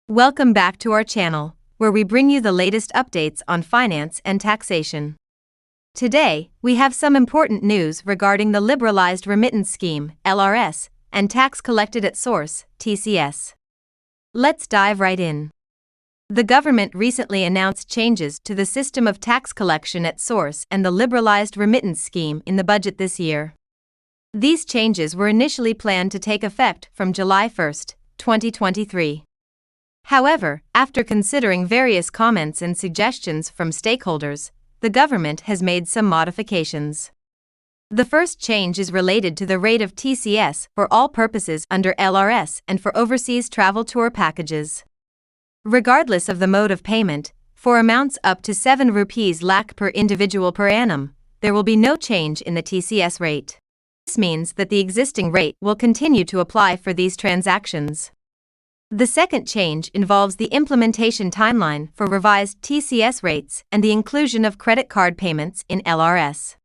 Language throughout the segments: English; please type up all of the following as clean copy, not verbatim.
Welcome back to our channel, where we bring you the latest updates on finance and taxation. Today, we have some important news regarding the Liberalised Remittance Scheme, LRS, and tax collected at source, TCS. Let's dive right in. The government recently announced changes to the system of tax collection at source and the Liberalised Remittance Scheme in the budget this year. These changes were initially planned to take effect from July 1, 2023. However, after considering various comments and suggestions from stakeholders, the government has made some modifications. The first change is related to the rate of TCS for all purposes under LRS and for overseas travel tour packages. Regardless of the mode of payment, for amounts up to 7 rupees lakh per individual per annum, there will be no change in the TCS rate. This means that the existing rate will continue to apply for these transactions. The second change involves the implementation timeline for revised TCS rates and the inclusion of credit card payments in LRS.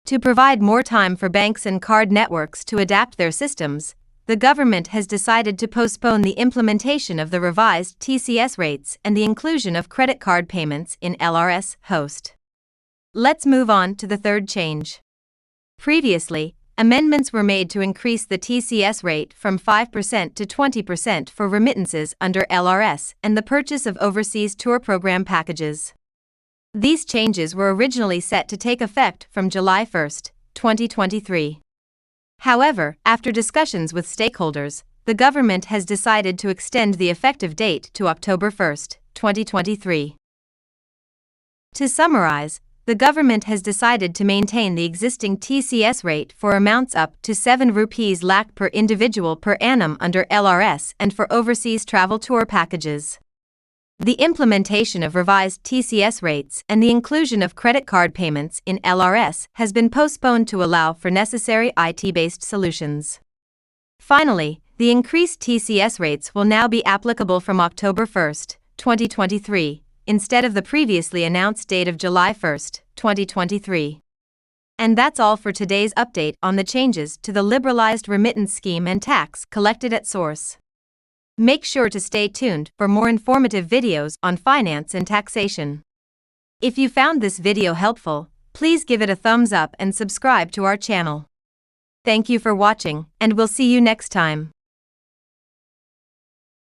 To provide more time for banks and card networks to adapt their systems, the government has decided to postpone the implementation of the revised TCS rates and the inclusion of credit card payments in LRS host. Let's move on to the third change. Previously, amendments were made to increase the TCS rate from 5% to 20% for remittances under LRS and the purchase of overseas tour program packages. These changes were originally set to take effect from July 1, 2023. However, after discussions with stakeholders, the government has decided to extend the effective date to October 1, 2023. To summarize, the government has decided to maintain the existing TCS rate for amounts up to 7 rupees lakh per individual per annum under LRS and for overseas travel tour packages. The implementation of revised TCS rates and the inclusion of credit card payments in LRS has been postponed to allow for necessary IT-based solutions. Finally, the increased TCS rates will now be applicable from October 1, 2023, instead of the previously announced date of July 1, 2023. And that's all for today's update on the changes to the Liberalised Remittance Scheme and tax collected at source. Make sure to stay tuned for more informative videos on finance and taxation. If you found this video helpful, please give it a thumbs up and subscribe to our channel. Thank you for watching, and we'll see you next time.